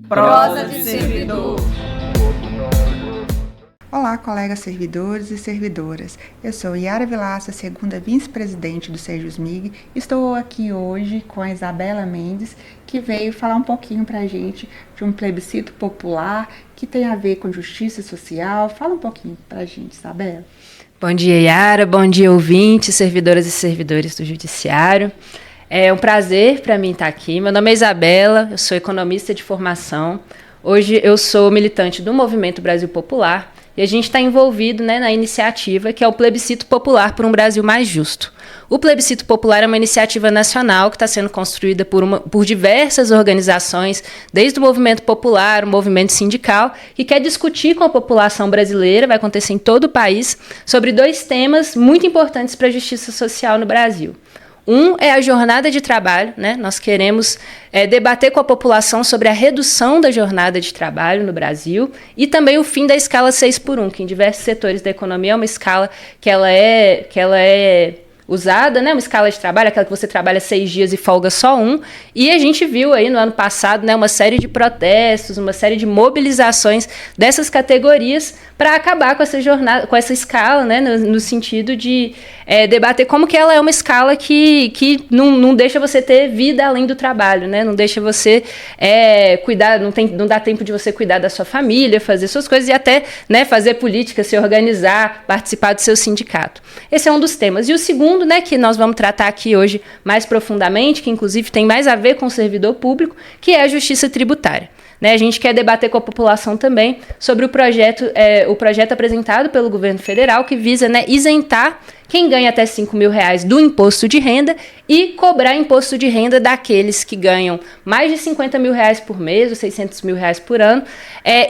Prosa de servidor. Olá, colegas servidores e servidoras. Eu sou Yara Vilaça, segunda vice-presidente do Sejusmig. Estou aqui hoje com a Isabela Mendes, que veio falar um pouquinho para a gente de um plebiscito popular que tem a ver com justiça social. Fala um pouquinho para a gente, Isabela. Bom dia, Yara. Bom dia, ouvintes, servidoras e servidores do Judiciário. É um prazer para mim estar aqui. Meu nome é Isabela, eu sou economista de formação. Hoje eu sou militante do Movimento Brasil Popular e a gente está envolvido, na iniciativa que é o Plebiscito Popular por um Brasil Mais Justo. O Plebiscito Popular é uma iniciativa nacional que está sendo construída por diversas organizações, desde o movimento popular, o movimento sindical, que quer discutir com a população brasileira, vai acontecer em todo o país, sobre dois temas muito importantes para a justiça social no Brasil. Um é a jornada de trabalho, Nós queremos debater com a população sobre a redução da jornada de trabalho no Brasil e também o fim da escala 6x1, que em diversos setores da economia é uma escala que ela é usada, uma escala de trabalho, aquela que você trabalha 6 dias e folga só um. E a gente viu aí no ano passado, uma série de protestos, uma série de mobilizações dessas categorias para acabar com essa jornada, com essa escala, no sentido de debater como que ela é uma escala que não deixa você ter vida além do trabalho, não deixa você cuidar, não dá tempo de você cuidar da sua família, fazer suas coisas e até fazer política, se organizar, participar do seu sindicato. Esse é um dos temas. E o segundo, que nós vamos tratar aqui hoje mais profundamente, que inclusive tem mais a ver com o servidor público, que é a justiça tributária. A gente quer debater com a população também sobre o projeto apresentado pelo governo federal, que visa isentar quem ganha até R$5 mil do imposto de renda e cobrar imposto de renda daqueles que ganham mais de R$50 mil por mês ou R$600 mil por ano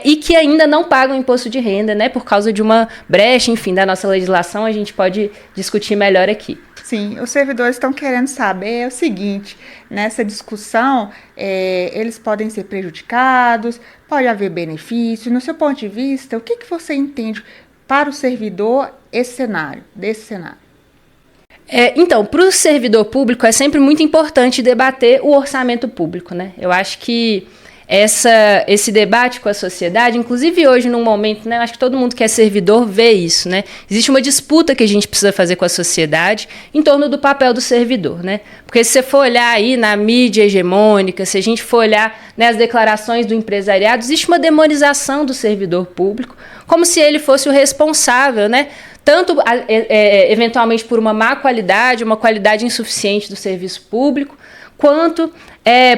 e que ainda não pagam imposto de renda, por causa de uma brecha, enfim, da nossa legislação. A gente pode discutir melhor aqui. Sim, os servidores estão querendo saber o seguinte: nessa discussão, eles podem ser prejudicados, pode haver benefício. No seu ponto de vista, o que você entende para o servidor desse cenário? Então, para o servidor público é sempre muito importante debater o orçamento público, Eu acho que esse debate com a sociedade, inclusive hoje num momento, acho que todo mundo que é servidor vê isso, Existe uma disputa que a gente precisa fazer com a sociedade em torno do papel do servidor, Porque se você for olhar aí na mídia hegemônica, se a gente for olhar as declarações do empresariado, existe uma demonização do servidor público, como se ele fosse o responsável, tanto eventualmente por uma má qualidade, uma qualidade insuficiente do serviço público, quanto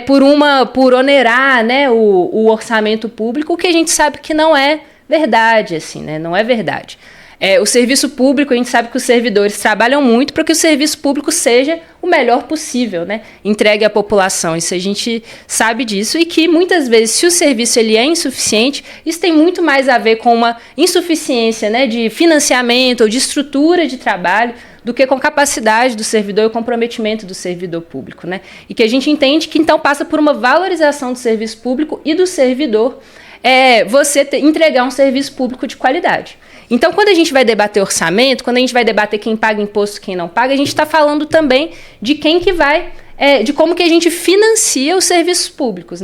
por onerar o orçamento público, o que a gente sabe que não é verdade, assim, não é verdade. O serviço público, a gente sabe que os servidores trabalham muito para que o serviço público seja o melhor possível, entregue à população. Isso a gente sabe disso e que muitas vezes, se o serviço ele é insuficiente, isso tem muito mais a ver com uma insuficiência de financiamento ou de estrutura de trabalho do que com capacidade do servidor e o comprometimento do servidor público, E que a gente entende que então passa por uma valorização do serviço público e do servidor você entregar um serviço público de qualidade. Então, quando a gente vai debater orçamento, quando a gente vai debater quem paga imposto e quem não paga, a gente está falando também de quem que vai, de como que a gente financia os serviços públicos,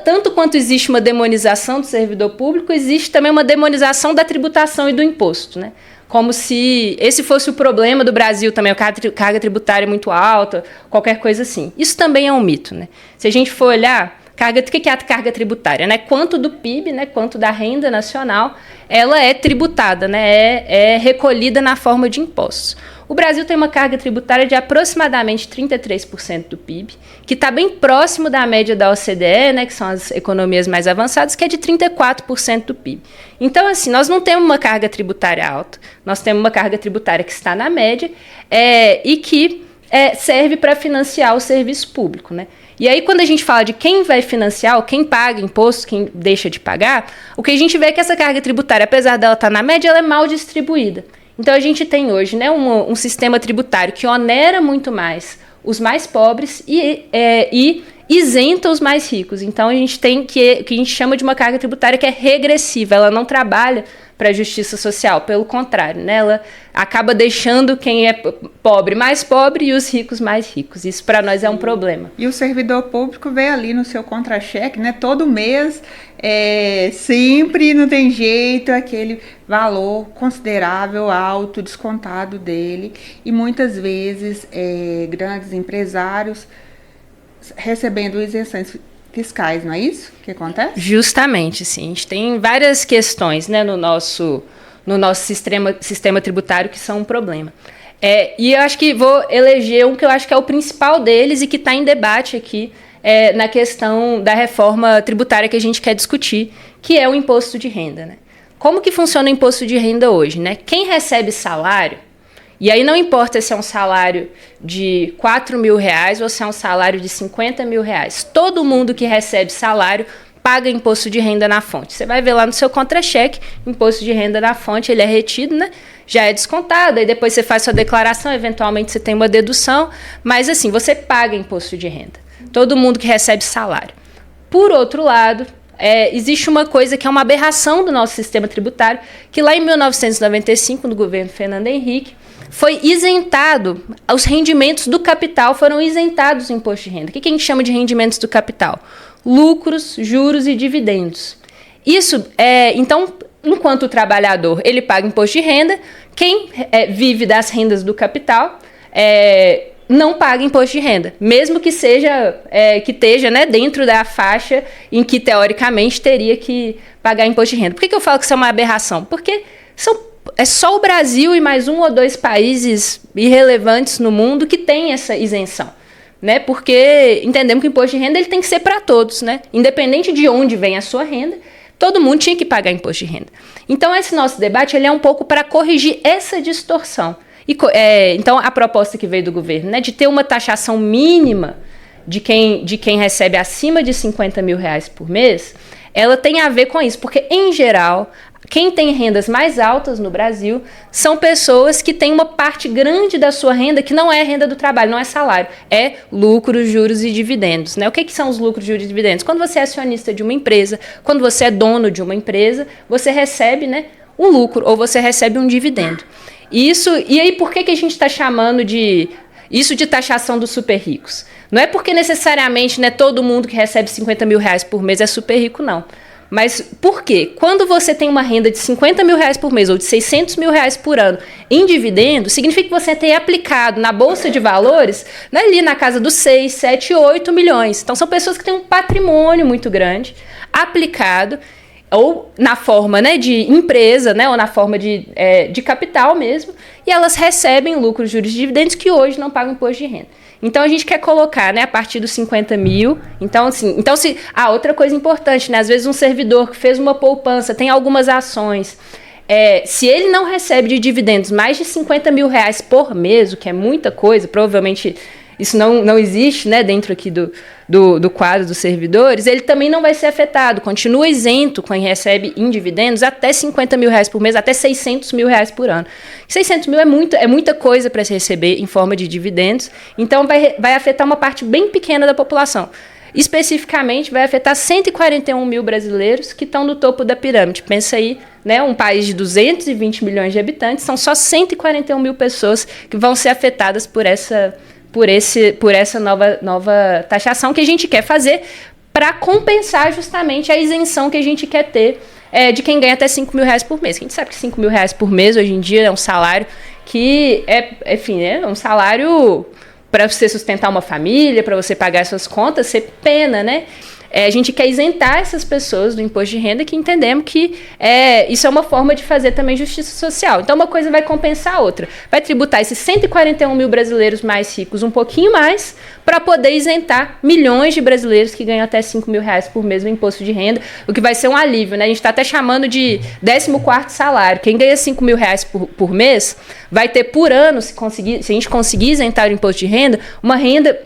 Tanto quanto existe uma demonização do servidor público, existe também uma demonização da tributação e do imposto, Como se esse fosse o problema do Brasil também, a carga tributária muito alta, qualquer coisa assim. Isso também é um mito, Se a gente for olhar, o que é a carga tributária? Quanto do PIB, quanto da renda nacional, ela é tributada, é recolhida na forma de impostos. O Brasil tem uma carga tributária de aproximadamente 33% do PIB, que está bem próximo da média da OCDE, que são as economias mais avançadas, que é de 34% do PIB. Então, assim, nós não temos uma carga tributária alta, nós temos uma carga tributária que está na média e que serve para financiar o serviço público, E aí, quando a gente fala de quem vai financiar, ou quem paga imposto, quem deixa de pagar, o que a gente vê é que essa carga tributária, apesar dela estar na média, ela é mal distribuída. Então, a gente tem hoje um sistema tributário que onera muito mais os mais pobres e isenta os mais ricos. Então, a gente tem o que a gente chama de uma carga tributária que é regressiva, ela não trabalha para a justiça social, pelo contrário, né? Ela acaba deixando quem é pobre mais pobre e os ricos mais ricos. Isso para nós é um problema. E o servidor público vê ali no seu contra-cheque, né? Todo mês, sempre não tem jeito, aquele valor considerável, alto, descontado dele. E muitas vezes grandes empresários recebendo isenções fiscais, não é isso que acontece? Justamente, sim. A gente tem várias questões, né, no nosso sistema tributário que são um problema. E eu acho que vou eleger um que eu acho que é o principal deles e que está em debate aqui na questão da reforma tributária que a gente quer discutir, que é o imposto de renda, né? Como que funciona o imposto de renda hoje, né? Quem recebe salário, e aí não importa se é um salário de R$4.000 ou se é um salário de R$50.000. Todo mundo que recebe salário paga imposto de renda na fonte. Você vai ver lá no seu contra-cheque, imposto de renda na fonte, ele é retido, né? Já é descontado, aí depois você faz sua declaração, eventualmente você tem uma dedução, mas assim, você paga imposto de renda. Todo mundo que recebe salário. Por outro lado, existe uma coisa que é uma aberração do nosso sistema tributário, que lá em 1995, no governo Fernando Henrique, foi isentado, os rendimentos do capital foram isentados do imposto de renda. O que a gente chama de rendimentos do capital? Lucros, juros e dividendos. Isso, então, enquanto o trabalhador ele paga imposto de renda, quem vive das rendas do capital não paga imposto de renda, mesmo que esteja, né, dentro da faixa em que, teoricamente, teria que pagar imposto de renda. Por que eu falo que isso é uma aberração? Porque é só o Brasil e mais 1 ou 2 países irrelevantes no mundo que tem essa isenção, né? Porque entendemos que o imposto de renda ele tem que ser para todos, né? Independente de onde vem a sua renda, todo mundo tinha que pagar imposto de renda. Então, esse nosso debate ele é um pouco para corrigir essa distorção. Então, a proposta que veio do governo, né, de ter uma taxação mínima de quem recebe acima de R$50.000 por mês, ela tem a ver com isso, porque, em geral, quem tem rendas mais altas no Brasil são pessoas que têm uma parte grande da sua renda que não é renda do trabalho, não é salário, é lucros, juros e dividendos, né? O que são os lucros, juros e dividendos? Quando você é acionista de uma empresa, quando você é dono de uma empresa, você recebe, né, um lucro ou você recebe um dividendo. E aí por que a gente está chamando isso de taxação dos super ricos? Não é porque necessariamente, né, todo mundo que recebe R$50.000 por mês é super rico, não. Mas por quê? Quando você tem uma renda de R$50.000 por mês ou de R$600.000 por ano em dividendo, significa que você tem aplicado na Bolsa de Valores, né, ali na casa dos 6, 7, 8 milhões. Então são pessoas que têm um patrimônio muito grande aplicado ou na forma, né, de empresa, né, ou na forma de capital mesmo, e elas recebem lucros, juros e dividendos que hoje não pagam imposto de renda. Então, a gente quer colocar, né, a partir dos 50 mil, outra coisa importante, né, às vezes um servidor que fez uma poupança, tem algumas ações, se ele não recebe de dividendos mais de R$50.000 por mês, o que é muita coisa, provavelmente isso não existe, né, dentro aqui do quadro dos servidores, ele também não vai ser afetado, continua isento quem recebe em dividendos até R$50.000 por mês, até R$600.000 por ano. 600 mil é muita coisa para se receber em forma de dividendos, então vai afetar uma parte bem pequena da população. Especificamente, vai afetar 141 mil brasileiros que estão no topo da pirâmide. Pensa aí, né, um país de 220 milhões de habitantes, são só 141 mil pessoas que vão ser afetadas por essa nova taxação que a gente quer fazer para compensar justamente a isenção que a gente quer ter de quem ganha até R$5.000 por mês. A gente sabe que R$5.000 por mês hoje em dia é um salário que é um salário para você sustentar uma família, para você pagar suas contas, você pena, né? A gente quer isentar essas pessoas do imposto de renda, que entendemos que isso é uma forma de fazer também justiça social. Então, uma coisa vai compensar a outra. Vai tributar esses 141 mil brasileiros mais ricos um pouquinho mais para poder isentar milhões de brasileiros que ganham até R$5.000 por mês no imposto de renda, o que vai ser um alívio, né? A gente está até chamando de 14º salário. Quem ganha R$5.000 por mês vai ter por ano, se a gente conseguir isentar o imposto de renda, uma renda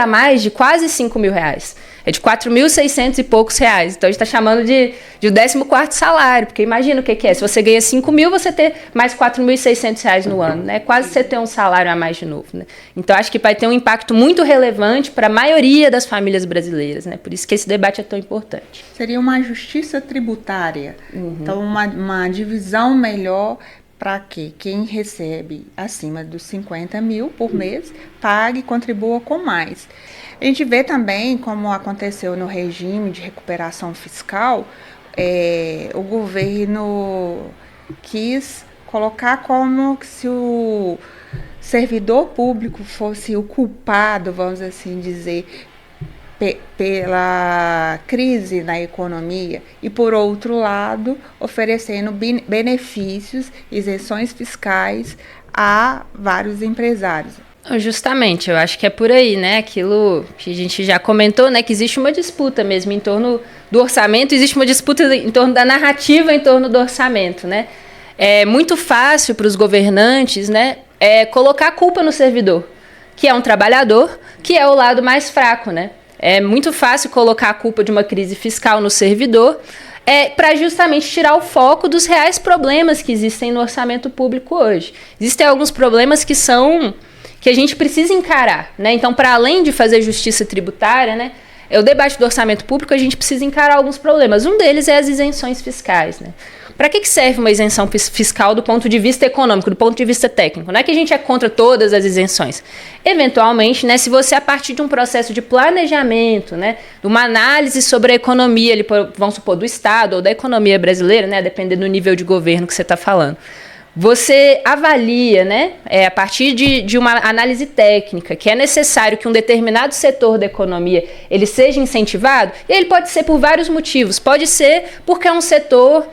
a mais de quase R$5.000. é de R$4.600 e poucos reais. Então, a gente está chamando de o 14º salário, porque imagina o que é. Se você ganha 5 mil, você ter mais R$4.600 no ano, né? Quase você ter um salário a mais de novo, né? Então, acho que vai ter um impacto muito relevante para a maioria das famílias brasileiras, né? Por isso que esse debate é tão importante. Seria uma justiça tributária, então uma divisão melhor para que quem recebe acima dos 50 mil por mês pague e contribua com mais. A gente vê também, como aconteceu no regime de recuperação fiscal, o governo quis colocar como se o servidor público fosse o culpado, vamos assim dizer, pela crise na economia e, por outro lado, oferecendo benefícios, isenções fiscais a vários empresários. Justamente, eu acho que é por aí, né? Aquilo que a gente já comentou, né? Que existe uma disputa mesmo em torno do orçamento, existe uma disputa em torno da narrativa em torno do orçamento, né? É muito fácil para os governantes, né? Colocar a culpa no servidor, que é um trabalhador, que é o lado mais fraco, né? É muito fácil colocar a culpa de uma crise fiscal no servidor, para justamente tirar o foco dos reais problemas que existem no orçamento público hoje. Existem alguns problemas que a gente precisa encarar, né? Então, para além de fazer justiça tributária, né, o debate do orçamento público, a gente precisa encarar alguns problemas. Um deles é as isenções fiscais, né? Para que serve uma isenção fiscal do ponto de vista econômico, do ponto de vista técnico? Não é que a gente é contra todas as isenções. Eventualmente, né, se você, a partir de um processo de planejamento, né, de uma análise sobre a economia, vamos supor, do Estado ou da economia brasileira, né, dependendo do nível de governo que você está falando, você avalia, né, a partir de uma análise técnica, que é necessário que um determinado setor da economia ele seja incentivado, e ele pode ser por vários motivos. Pode ser porque é um setor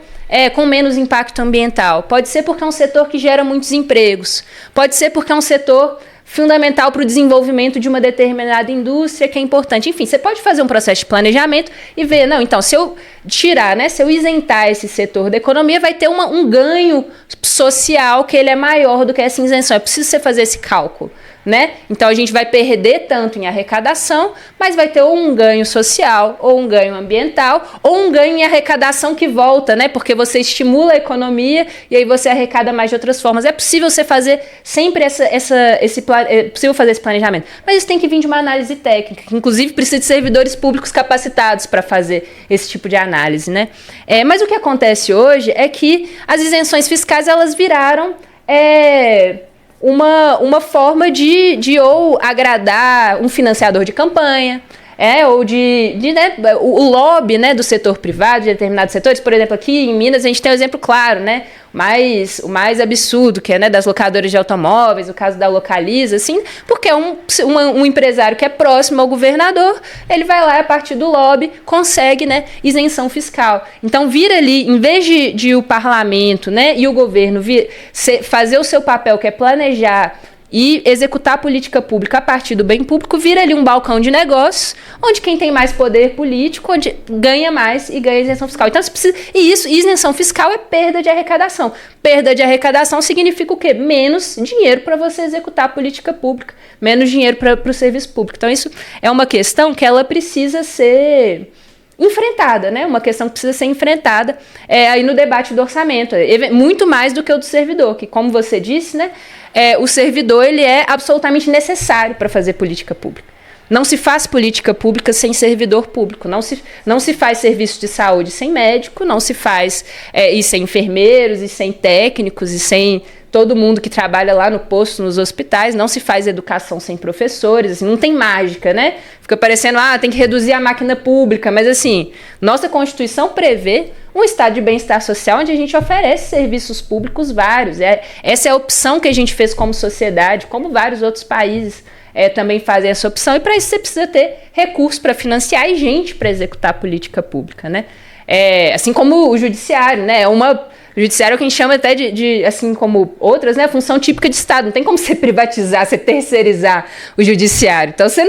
com menos impacto ambiental, pode ser porque é um setor que gera muitos empregos, pode ser porque é um setor fundamental para o desenvolvimento de uma determinada indústria que é importante. Enfim, você pode fazer um processo de planejamento e ver, não, então, se eu tirar, né, se eu isentar esse setor da economia, vai ter um ganho social que ele é maior do que essa isenção. É preciso você fazer esse cálculo, né? Então, a gente vai perder tanto em arrecadação, mas vai ter ou um ganho social, ou um ganho ambiental, ou um ganho em arrecadação que volta, né? Porque você estimula a economia e aí você arrecada mais de outras formas. É possível você fazer sempre é possível fazer esse planejamento, mas isso tem que vir de uma análise técnica, que inclusive precisa de servidores públicos capacitados para fazer esse tipo de análise, né? Mas o que acontece hoje é que as isenções fiscais, elas viraram uma forma de ou agradar um financiador de campanha, ou né, o lobby, né, do setor privado, de determinados setores. Por exemplo, aqui em Minas a gente tem um exemplo claro, né, o mais absurdo, que é, né, das locadoras de automóveis, o caso da Localiza, assim, porque um empresário que é próximo ao governador, ele vai lá, a partir do lobby, consegue, né, isenção fiscal. Então, vira ali, em vez de o parlamento, né, e o governo fazer o seu papel, que é planejar e executar a política pública a partir do bem público, vira ali um balcão de negócios, onde quem tem mais poder político ganha mais e ganha isenção fiscal. Então, isenção fiscal é perda de arrecadação. Perda de arrecadação significa o quê? Menos dinheiro para você executar a política pública, menos dinheiro para o serviço público. Então, isso é uma questão que ela precisa ser enfrentada, né? Uma questão que precisa ser enfrentada aí no debate do orçamento, muito mais do que o do servidor, que, como você disse, né, o servidor ele é absolutamente necessário para fazer política pública. Não se faz política pública sem servidor público, não se faz serviço de saúde sem médico, não se faz e sem enfermeiros, e sem técnicos, e sem todo mundo que trabalha lá no posto, nos hospitais, não se faz educação sem professores, assim, não tem mágica, né? Fica parecendo, tem que reduzir a máquina pública, mas assim, nossa Constituição prevê um estado de bem-estar social onde a gente oferece serviços públicos vários. Essa é a opção que a gente fez como sociedade, como vários outros países também fazem essa opção, e para isso você precisa ter recursos para financiar e gente para executar a política pública, né? Assim como o judiciário, né? O judiciário é o que a gente chama até de assim como outras, né? Função típica de Estado. Não tem como você privatizar, você terceirizar o judiciário. Então, você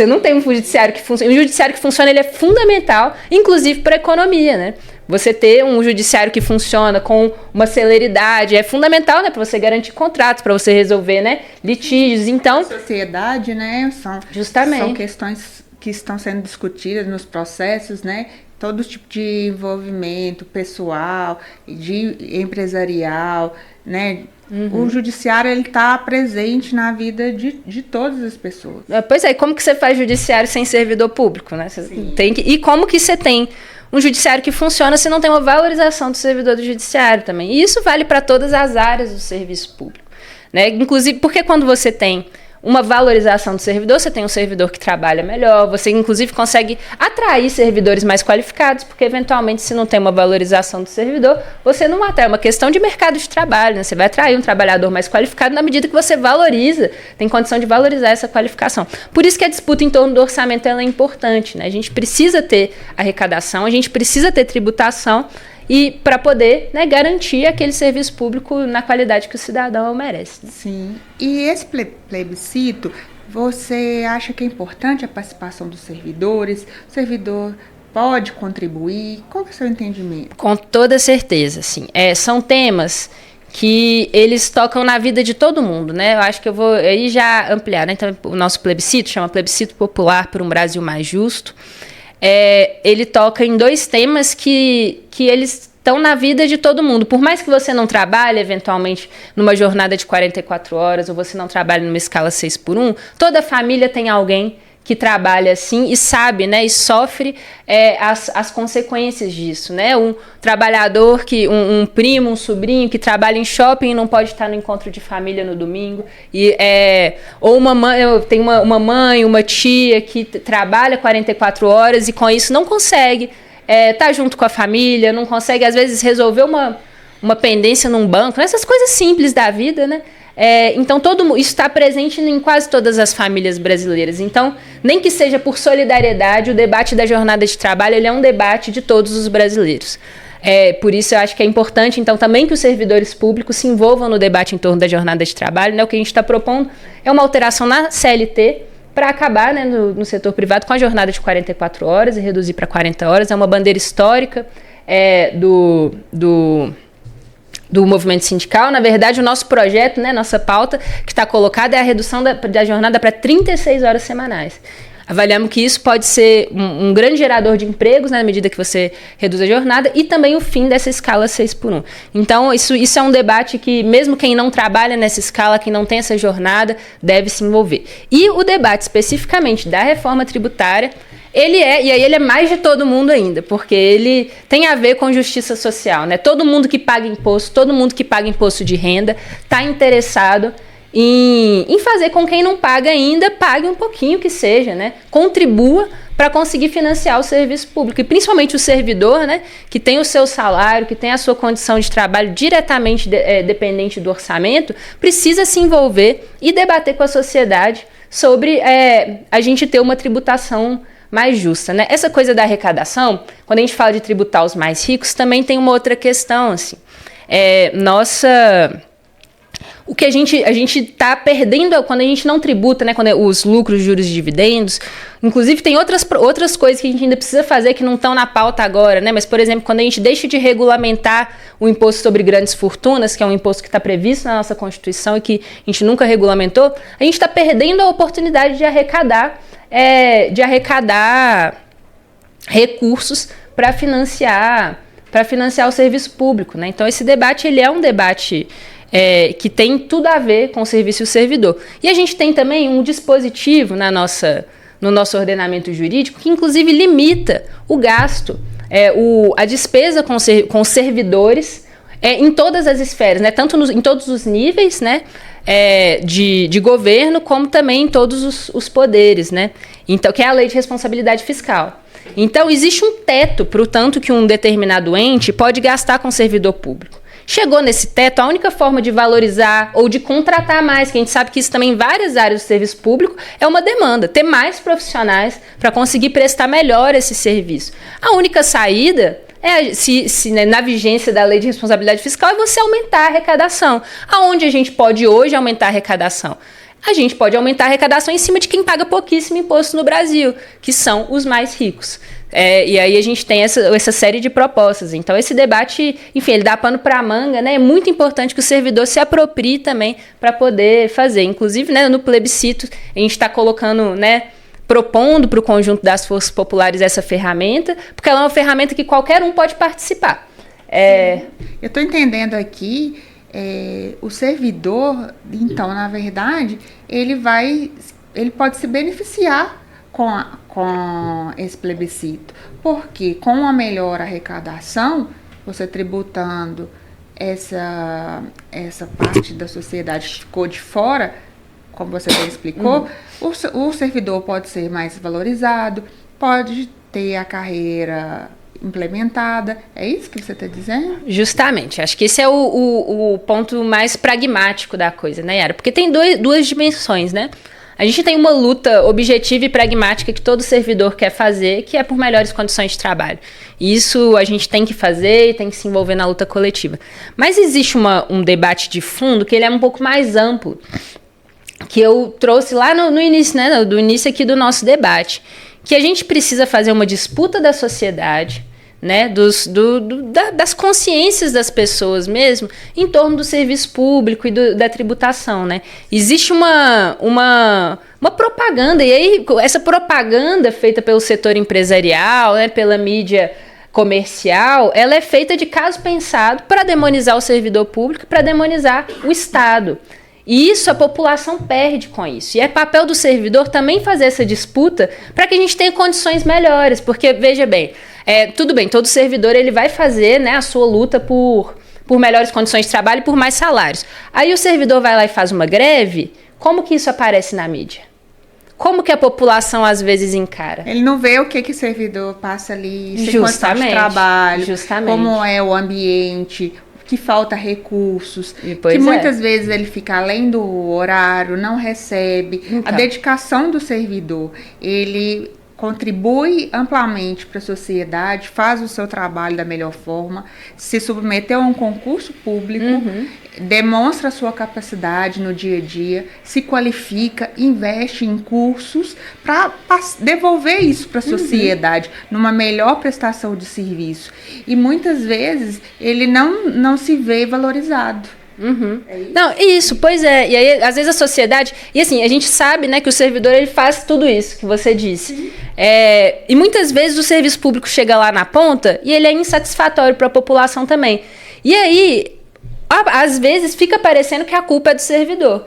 não tem um judiciário que funciona. O judiciário que funciona, ele é fundamental, inclusive para a economia, né? Você ter um judiciário que funciona com uma celeridade é fundamental, né, para você garantir contratos, para você resolver, né, litígios. Então, sociedade, né, são questões que estão sendo discutidas nos processos, né? Todo tipo de envolvimento pessoal, de empresarial, né? O judiciário, ele está presente na vida de todas as pessoas. Pois é, e como que você faz judiciário sem servidor público, né? Você tem que, e como que você tem um judiciário que funciona se não tem uma valorização do servidor do judiciário também? E isso vale para todas as áreas do serviço público, né? Inclusive, porque quando você tem uma valorização do servidor, você tem um servidor que trabalha melhor, você inclusive consegue atrair servidores mais qualificados, porque eventualmente se não tem uma valorização do servidor, você não atrai, é uma questão de mercado de trabalho, né? Você vai atrair um trabalhador mais qualificado na medida que você valoriza, tem condição de valorizar essa qualificação. Por isso que a disputa em torno do orçamento ela é importante, né? A gente precisa ter arrecadação, a gente precisa ter tributação, e para poder, né, garantir aquele serviço público na qualidade que o cidadão merece. Né? Sim. E esse plebiscito, você acha que é importante a participação dos servidores? O servidor pode contribuir? Qual que é o seu entendimento? Com toda certeza, sim. São temas que eles tocam na vida de todo mundo, né? Eu acho que eu vou aí já ampliar, né? Então, o nosso plebiscito chama Plebiscito Popular por um Brasil Mais Justo. Ele toca em dois temas que eles estão na vida de todo mundo. Por mais que você não trabalhe, eventualmente, numa jornada de 44 horas, ou você não trabalhe numa escala 6x1, toda família tem alguém que trabalha assim e sabe, né, e sofre as consequências disso, né? Um trabalhador, um primo, um sobrinho que trabalha em shopping e não pode estar no encontro de família no domingo, ou uma mãe, tem uma mãe, uma tia que trabalha 44 horas e com isso não consegue estar junto com a família, não consegue às vezes resolver uma pendência num banco, essas coisas simples da vida, né? Então, isso está presente em quase todas as famílias brasileiras. Então, nem que seja por solidariedade, o debate da jornada de trabalho ele é um debate de todos os brasileiros. Por isso, eu acho que é importante, então, também que os servidores públicos se envolvam no debate em torno da jornada de trabalho. Né? O que a gente está propondo é uma alteração na CLT para acabar, né, no setor privado com a jornada de 44 horas e reduzir para 40 horas. É uma bandeira histórica do movimento sindical. Na verdade, o nosso projeto, né, nossa pauta que está colocada é a redução da jornada para 36 horas semanais. Avaliamos que isso pode ser um grande gerador de empregos, né, na medida que você reduz a jornada, e também o fim dessa escala 6x1. Então, isso é um debate que, mesmo quem não trabalha nessa escala, quem não tem essa jornada, deve se envolver. E o debate especificamente da reforma tributária, ele é mais de todo mundo ainda, porque ele tem a ver com justiça social, né? Todo mundo que paga imposto de renda está interessado em fazer com quem não paga ainda, pague um pouquinho que seja, né? Contribua para conseguir financiar o serviço público. E principalmente o servidor, né? Que tem o seu salário, que tem a sua condição de trabalho diretamente dependente do orçamento, precisa se envolver e debater com a sociedade sobre a gente ter uma tributação mais justa, né? Essa coisa da arrecadação, quando a gente fala de tributar os mais ricos, também tem uma outra questão, assim. O que a gente está perdendo quando a gente não tributa, né? Quando os lucros, juros e dividendos. Inclusive, tem outras coisas que a gente ainda precisa fazer que não estão na pauta agora, né? Mas, por exemplo, quando a gente deixa de regulamentar o imposto sobre grandes fortunas, que é um imposto que está previsto na nossa Constituição e que a gente nunca regulamentou, a gente está perdendo a oportunidade de arrecadar recursos para financiar o serviço público, né? Então, esse debate ele é um debate que tem tudo a ver com o serviço e o servidor. E a gente tem também um dispositivo no nosso ordenamento jurídico que, inclusive, limita o gasto, a despesa com servidores em todas as esferas, né? Tanto em todos os níveis, né? De governo, como também em todos os poderes, né? Então, que é a Lei de Responsabilidade Fiscal. Então, existe um teto para o tanto que um determinado ente pode gastar com servidor público. Chegou nesse teto, a única forma de valorizar ou de contratar mais, que a gente sabe que isso também em várias áreas do serviço público, é uma demanda, ter mais profissionais para conseguir prestar melhor esse serviço. A única saída na vigência da Lei de Responsabilidade Fiscal, é você aumentar a arrecadação. Aonde a gente pode hoje aumentar a arrecadação? A gente pode aumentar a arrecadação em cima de quem paga pouquíssimo imposto no Brasil, que são os mais ricos. E aí a gente tem essa série de propostas. Então, esse debate, enfim, ele dá pano para a manga, né? É muito importante que o servidor se aproprie também para poder fazer. Inclusive, né, no plebiscito, a gente está colocando, né, propondo para o conjunto das forças populares essa ferramenta, porque ela é uma ferramenta que qualquer um pode participar. Eu estou entendendo aqui, o servidor, então, na verdade, ele pode se beneficiar com esse plebiscito, porque com uma melhor arrecadação, você tributando essa parte da sociedade que ficou de fora, como você já explicou, o servidor pode ser mais valorizado, pode ter a carreira implementada. É isso que você está dizendo? Justamente. Acho que esse é o ponto mais pragmático da coisa, né, Yara? Porque tem duas dimensões, né? A gente tem uma luta objetiva e pragmática que todo servidor quer fazer, que é por melhores condições de trabalho. E isso a gente tem que fazer e tem que se envolver na luta coletiva. Mas existe um debate de fundo que ele é um pouco mais amplo, que eu trouxe lá no início, né, do início aqui do nosso debate, que a gente precisa fazer uma disputa da sociedade, né, das consciências das pessoas mesmo, em torno do serviço público e da tributação, né? Existe uma propaganda, e aí essa propaganda feita pelo setor empresarial, né, pela mídia comercial, ela é feita de caso pensado para demonizar o servidor público, para demonizar o Estado. E isso a população perde com isso. E é papel do servidor também fazer essa disputa para que a gente tenha condições melhores. Porque, veja bem, tudo bem, todo servidor ele vai fazer, né, a sua luta por melhores condições de trabalho e por mais salários. Aí o servidor vai lá e faz uma greve, como que isso aparece na mídia? Como que a população às vezes encara? Ele não vê o que o servidor passa ali, sem condição de trabalho, como é o ambiente, que falta recursos, que muitas vezes ele fica além do horário, não recebe. Então, a dedicação do servidor, ele contribui amplamente para a sociedade, faz o seu trabalho da melhor forma, se submeteu a um concurso público, demonstra a sua capacidade no dia a dia, se qualifica, investe em cursos para devolver isso para a sociedade, numa melhor prestação de serviço. E muitas vezes ele não se vê valorizado. É isso? Não, isso, pois é. E aí, às vezes a sociedade... E assim, a gente sabe, né, que o servidor ele faz tudo isso que você disse. E muitas vezes o serviço público chega lá na ponta e ele é insatisfatório para a população também. E aí, às vezes, fica parecendo que a culpa é do servidor.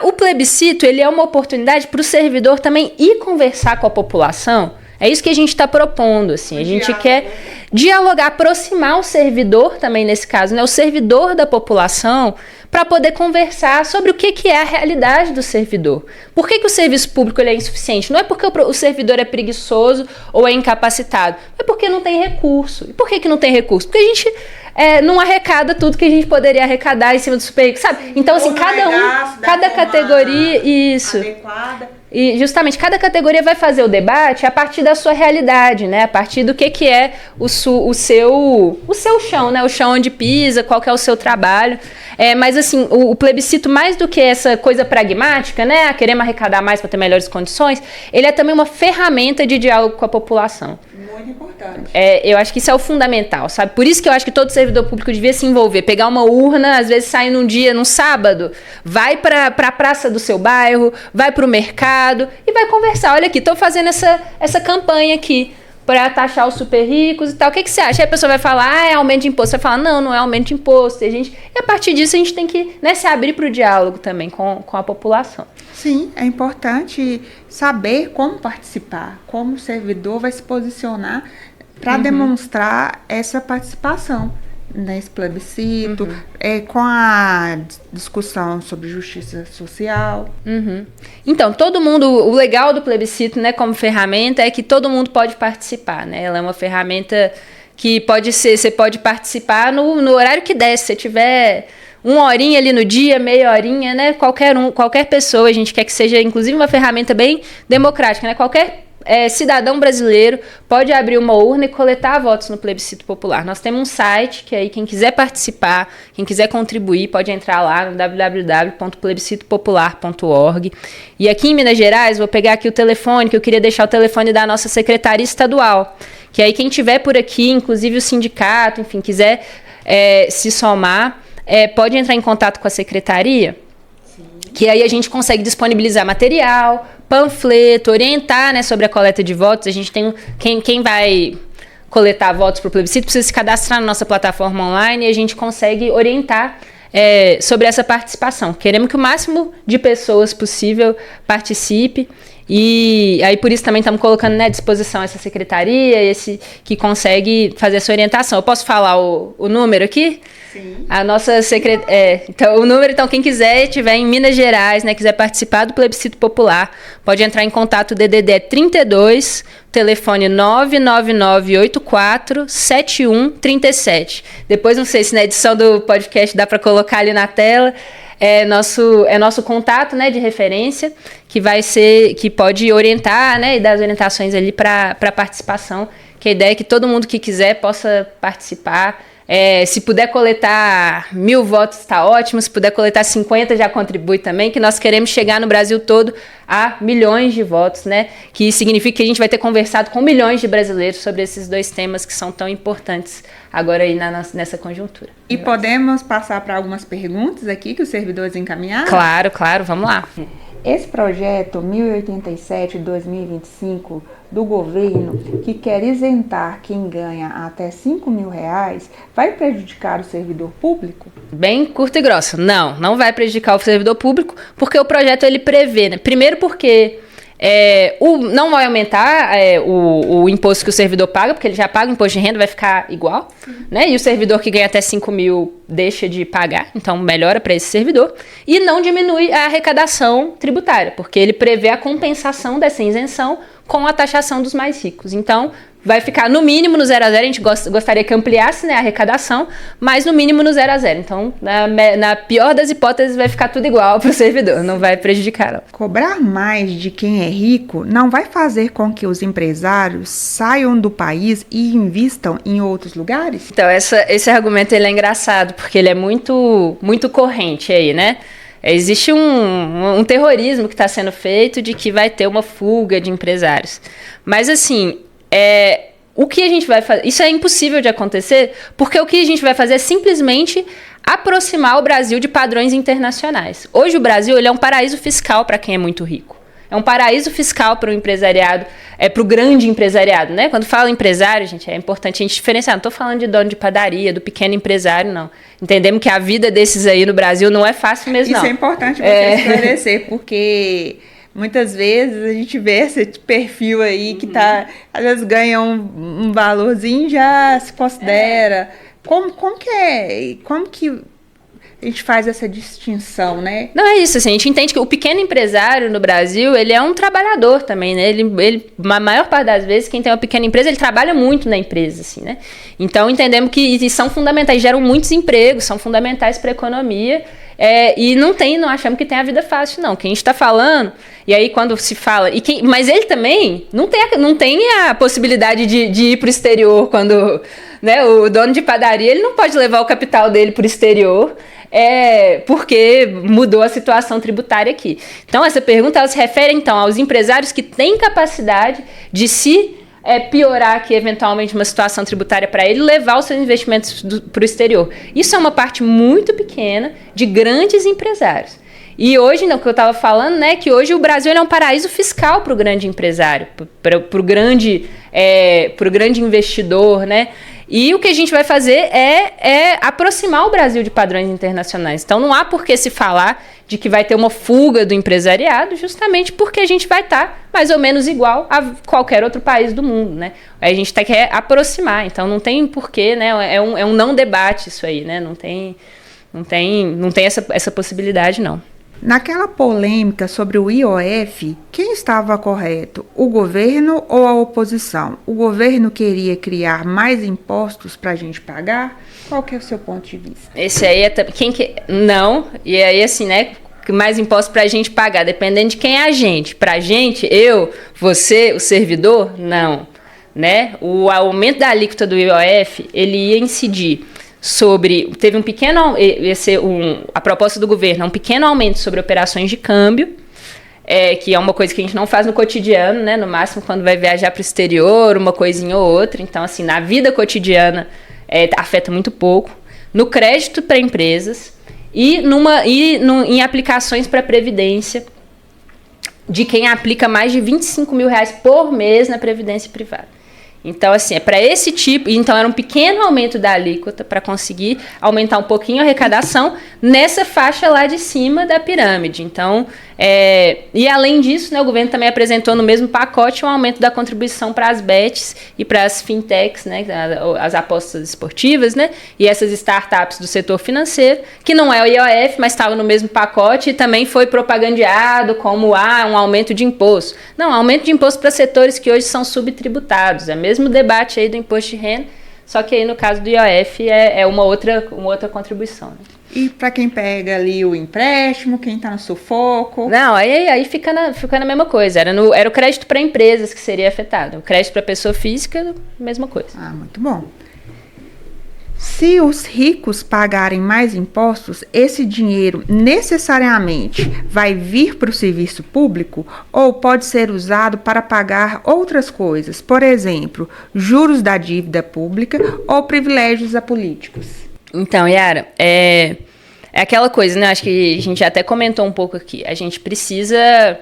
O plebiscito ele é uma oportunidade para o servidor também ir conversar com a população. É isso que a gente está propondo, assim. A gente quer dialogar, aproximar o servidor também nesse caso, né? O servidor da população, para poder conversar sobre o que é a realidade do servidor. Por que o serviço público ele é insuficiente? Não é porque o servidor é preguiçoso ou é incapacitado, é porque não tem recurso. E por que não tem recurso? Porque a gente não arrecada tudo que a gente poderia arrecadar em cima do super, sabe? Então, assim, cada categoria, isso. Adequada. E justamente cada categoria vai fazer o debate a partir da sua realidade, né? A partir do que é o seu chão, né? O chão onde pisa, qual que é o seu trabalho. Mas assim, o plebiscito, mais do que essa coisa pragmática, né? Queremos arrecadar mais para ter melhores condições, ele é também uma ferramenta de diálogo com a população. Muito importante. Eu acho que isso é o fundamental, sabe? Por isso que eu acho que todo servidor público devia se envolver, pegar uma urna, às vezes sair num sábado, vai para a praça do seu bairro, vai para o mercado e vai conversar. Olha aqui, estou fazendo essa campanha aqui para taxar os super ricos e tal. O que você acha? Aí a pessoa vai falar, é aumento de imposto. Você vai falar, não é aumento de imposto. E a partir disso a gente tem que, né, se abrir para o diálogo também com a população. Sim, é importante saber como participar, como o servidor vai se posicionar para demonstrar essa participação nesse plebiscito, com a discussão sobre justiça social. Então, todo mundo, o legal do plebiscito, né, como ferramenta, é que todo mundo pode participar, né? Ela é uma ferramenta que você pode participar no horário que der. Se você tiver uma horinha ali no dia, meia horinha, né? Qualquer pessoa, a gente quer que seja, inclusive, uma ferramenta bem democrática, né? Qualquer cidadão brasileiro pode abrir uma urna e coletar votos no plebiscito popular. Nós temos um site que aí quem quiser participar, quem quiser contribuir, pode entrar lá no www.plebiscitopopular.org. E aqui em Minas Gerais, vou pegar aqui o telefone, que eu queria deixar o telefone da nossa secretaria estadual, que aí quem tiver por aqui, inclusive o sindicato, enfim, quiser se somar, pode entrar em contato com a secretaria, que aí a gente consegue disponibilizar material, panfleto, orientar, né, sobre a coleta de votos. A gente tem quem vai coletar votos para o plebiscito precisa se cadastrar na nossa plataforma online e a gente consegue orientar sobre essa participação. Queremos que o máximo de pessoas possível participe. E aí por isso também estamos colocando, né, à disposição essa secretaria, que consegue fazer essa orientação. Eu posso falar o número aqui? Sim. A nossa então, o número, então, quem estiver em Minas Gerais, né, quiser participar do plebiscito popular, pode entrar em contato, o DDD é 32, telefone 999847137. Depois, não sei se na edição do podcast dá para colocar ali na tela. É nosso contato, né, de referência, que pode orientar, né, e dar as orientações ali para participação, que a ideia é que todo mundo que quiser possa participar. Se puder coletar 1.000 votos está ótimo, se puder coletar 50 já contribui também, que nós queremos chegar no Brasil todo a milhões de votos, né? Que significa que a gente vai ter conversado com milhões de brasileiros sobre esses dois temas que são tão importantes agora aí nessa conjuntura. E podemos passar para algumas perguntas aqui que os servidores encaminharam? Claro, vamos lá. Esse projeto 1087-2025 do governo, que quer isentar quem ganha até R$5.000, vai prejudicar o servidor público? Bem curto e grosso. Não vai prejudicar o servidor público, porque o projeto ele prevê, né? Primeiro porque não vai aumentar o imposto que o servidor paga, porque ele já paga o imposto de renda, vai ficar igual, né? E o servidor que ganha até 5.000 deixa de pagar, então melhora para esse servidor. E não diminui a arrecadação tributária, porque ele prevê a compensação dessa isenção com a taxação dos mais ricos. Então, vai ficar no mínimo no 0 a 0, a gente gostaria que ampliasse, né, a arrecadação, mas no mínimo no 0 a 0. Então, na pior das hipóteses, vai ficar tudo igual para o servidor, não vai prejudicar, não. Cobrar mais de quem é rico não vai fazer com que os empresários saiam do país e invistam em outros lugares? Então, esse argumento ele é engraçado, porque ele é muito, muito corrente aí, né? Existe um terrorismo que está sendo feito de que vai ter uma fuga de empresários. Mas, assim, o que a gente vai fazer? Isso é impossível de acontecer, porque o que a gente vai fazer é simplesmente aproximar o Brasil de padrões internacionais. Hoje o Brasil ele é um paraíso fiscal para quem é muito rico. É um paraíso fiscal para o empresariado, para o grande empresariado, né? Quando fala empresário, gente, é importante a gente diferenciar. Não estou falando de dono de padaria, do pequeno empresário, não. Entendemos que a vida desses aí no Brasil não é fácil mesmo, não. Isso é importante você esclarecer, porque muitas vezes a gente vê esse perfil aí que tá, às vezes ganha um valorzinho e já se considera. Como que a gente faz essa distinção, né? Não, é isso, assim, a gente entende que o pequeno empresário no Brasil, ele é um trabalhador também, né? Ele, a maior parte das vezes, quem tem uma pequena empresa, ele trabalha muito na empresa, assim, né? Então, entendemos que são fundamentais, geram muitos empregos, são fundamentais para a economia, e não achamos que tem a vida fácil, não. Quem a gente está falando, e aí quando se fala... mas ele também não tem a possibilidade de ir para o exterior quando... Né, o dono de padaria, ele não pode levar o capital dele para o exterior, porque mudou a situação tributária aqui. Então, essa pergunta ela se refere, então, aos empresários que têm capacidade de se piorar aqui, eventualmente, uma situação tributária para ele, levar os seus investimentos para o exterior. Isso é uma parte muito pequena de grandes empresários. E hoje, o que eu estava falando, né, que hoje o Brasil é um paraíso fiscal para o grande empresário, para o grande investidor, né? E o que a gente vai fazer é aproximar o Brasil de padrões internacionais. Então, não há por que se falar de que vai ter uma fuga do empresariado, justamente porque a gente vai estar mais ou menos igual a qualquer outro país do mundo, né? A gente quer aproximar, então não tem porquê, né? É um não debate isso aí, né? Não tem essa possibilidade, não. Naquela polêmica sobre o IOF, quem estava correto, o governo ou a oposição? O governo queria criar mais impostos para a gente pagar? Qual que é o seu ponto de vista? Esse aí não, e aí assim, né, mais impostos para a gente pagar, dependendo de quem é a gente. Para a gente, eu, você, o servidor, não, né? O aumento da alíquota do IOF, ele ia incidir teve um pequeno, a proposta do governo é um pequeno aumento sobre operações de câmbio, que é uma coisa que a gente não faz no cotidiano, né? No máximo quando vai viajar para o exterior, uma coisinha ou outra. Então, assim, na vida cotidiana afeta muito pouco. No crédito para empresas em aplicações para previdência, de quem aplica mais de R$25 mil por mês na Previdência Privada. Então, assim, é para esse tipo... Então, era um pequeno aumento da alíquota para conseguir aumentar um pouquinho a arrecadação nessa faixa lá de cima da pirâmide. Então, e além disso, né, o governo também apresentou no mesmo pacote um aumento da contribuição para as bets e para as fintechs, né, as apostas esportivas, né, e essas startups do setor financeiro, que não é o IOF, mas estava no mesmo pacote e também foi propagandeado como um aumento de imposto. Não, aumento de imposto para setores que hoje são subtributados. É o mesmo debate aí do imposto de renda, só que aí no caso do IOF é uma outra contribuição, né? E para quem pega ali o empréstimo, quem está no sufoco? Não, aí fica na mesma coisa. Era o crédito para empresas que seria afetado. O crédito para pessoa física, mesma coisa. Ah, muito bom. Se os ricos pagarem mais impostos, esse dinheiro necessariamente vai vir para o serviço público ou pode ser usado para pagar outras coisas, por exemplo, juros da dívida pública ou privilégios a políticos? Então, Yara, é aquela coisa, né? Acho que a gente até comentou um pouco aqui. A gente precisa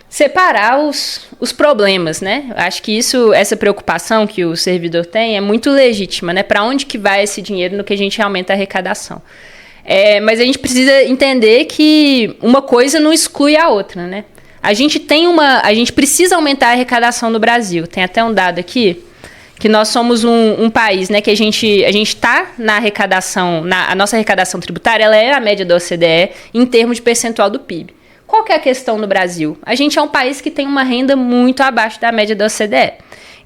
separar os problemas, né? Acho que essa preocupação que o servidor tem é muito legítima, né? Para onde que vai esse dinheiro no que a gente aumenta a arrecadação? Mas a gente precisa entender que uma coisa não exclui a outra, né? A gente precisa aumentar a arrecadação no Brasil. Tem até um dado aqui que nós somos um país, né, que a gente está na arrecadação, a nossa arrecadação tributária, ela é a média da OCDE em termos de percentual do PIB. Qual que é a questão no Brasil? A gente é um país que tem uma renda muito abaixo da média da OCDE.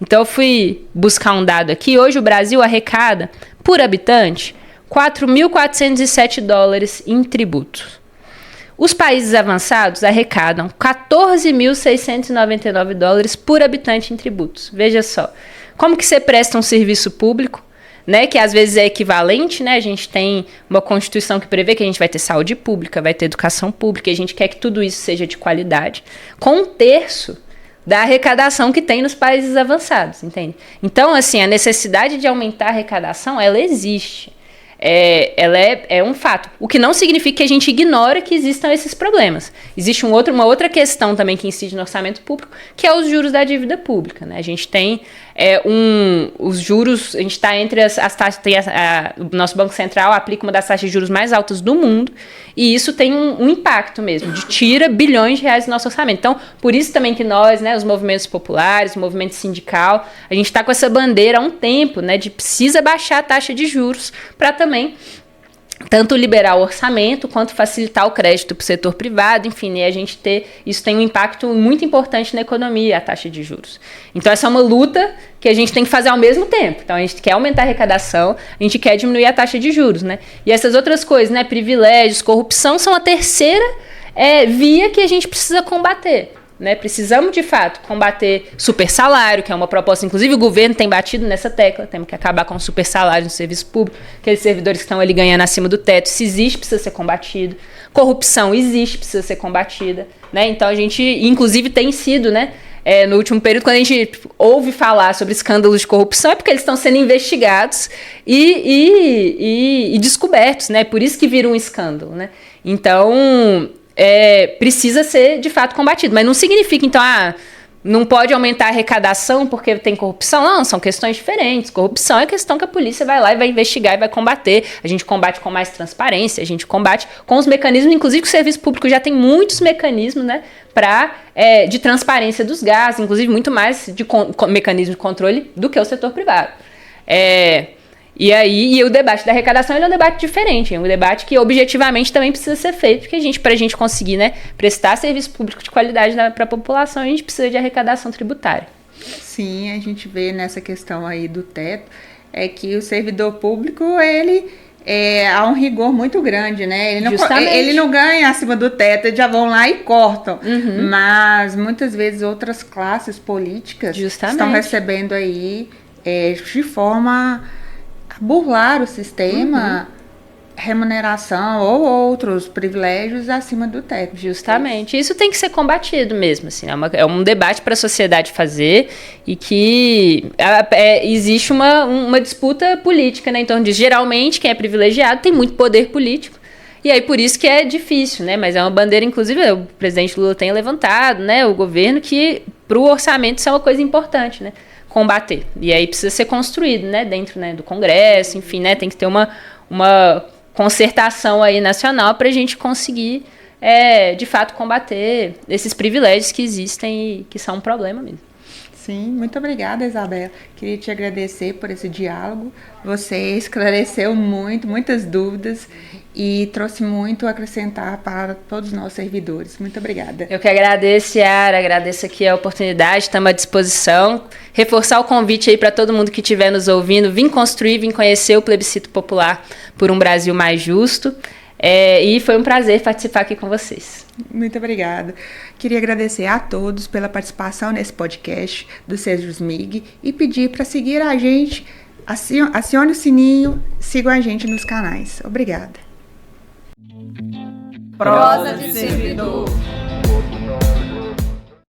Então, eu fui buscar um dado aqui. Hoje, o Brasil arrecada, por habitante, $4.407 em tributos. Os países avançados arrecadam $14.699 por habitante em tributos. Veja só. Como que você presta um serviço público, né, que às vezes é equivalente, né? A gente tem uma Constituição que prevê que a gente vai ter saúde pública, vai ter educação pública, e a gente quer que tudo isso seja de qualidade, com 1/3 da arrecadação que tem nos países avançados, entende? Então, assim, a necessidade de aumentar a arrecadação, ela existe. Ela é um fato. O que não significa que a gente ignora que existam esses problemas. Existe uma outra questão também que incide no orçamento público, que é os juros da dívida pública, né? A gente tem os juros, a gente está entre as taxas, o nosso Banco Central aplica uma das taxas de juros mais altas do mundo, e isso tem um impacto mesmo, tira bilhões de reais do nosso orçamento. Então, por isso também que nós, né, os movimentos populares, o movimento sindical, a gente está com essa bandeira há um tempo, né, de precisa baixar a taxa de juros para também tanto liberar o orçamento, quanto facilitar o crédito para o setor privado, enfim, né, isso tem um impacto muito importante na economia, a taxa de juros. Então, essa é uma luta que a gente tem que fazer ao mesmo tempo. Então, a gente quer aumentar a arrecadação, a gente quer diminuir a taxa de juros, né? E essas outras coisas, né, privilégios, corrupção, são a terceira via que a gente precisa combater. Né? Precisamos, de fato, combater super salário, que é uma proposta, inclusive o governo tem batido nessa tecla, temos que acabar com o super salário no serviço público, aqueles servidores que estão ali ganhando acima do teto, se existe, precisa ser combatido. Corrupção existe, precisa ser combatida. Né? Então, a gente, inclusive, tem sido, né, no último período, quando a gente ouve falar sobre escândalos de corrupção, é porque eles estão sendo investigados e descobertos, né? Por isso que vira um escândalo. Né? Então, precisa ser, de fato, combatido. Mas não significa, então, não pode aumentar a arrecadação porque tem corrupção. Não, são questões diferentes. Corrupção é questão que a polícia vai lá e vai investigar e vai combater. A gente combate com mais transparência, a gente combate com os mecanismos, inclusive que o serviço público já tem muitos mecanismos, né, de transparência dos gastos, inclusive muito mais de mecanismo de controle do que o setor privado. E o debate da arrecadação é um debate diferente, é um debate que objetivamente também precisa ser feito, porque para a gente conseguir, né, prestar serviço público de qualidade para a população, a gente precisa de arrecadação tributária. Sim, a gente vê nessa questão aí do teto, que o servidor público, há um rigor muito grande, né? Ele não ganha acima do teto, eles já vão lá e cortam. Uhum. Mas muitas vezes outras classes políticas estão recebendo aí de forma burlar o sistema, remuneração ou outros privilégios acima do teto. Justamente. Isso tem que ser combatido mesmo. Assim, é um debate para a sociedade fazer e que existe uma disputa política, né, em torno disso. Geralmente, quem é privilegiado tem muito poder político E aí, por isso que é difícil, né? Mas é uma bandeira, inclusive, o presidente Lula tem levantado, né? O governo, que para o orçamento isso é uma coisa importante, né? Combater. E aí precisa ser construído, né? Dentro, né, do Congresso, enfim, né? Tem que ter uma concertação aí nacional para a gente conseguir, de fato, combater esses privilégios que existem e que são um problema mesmo. Sim, muito obrigada, Isabela. Queria te agradecer por esse diálogo. Você esclareceu muitas dúvidas e trouxe muito a acrescentar para todos nós servidores. Muito obrigada. Eu que agradeço, Yara, agradeço aqui a oportunidade, estamos à disposição. Reforçar o convite aí para todo mundo que estiver nos ouvindo, vir construir, vir conhecer o plebiscito popular por um Brasil mais justo. E foi um prazer participar aqui com vocês. Muito obrigada. Queria agradecer a todos pela participação nesse podcast do Sejusmig e pedir para seguir a gente, acione o sininho, sigam a gente nos canais. Obrigada. Prosa de servidor.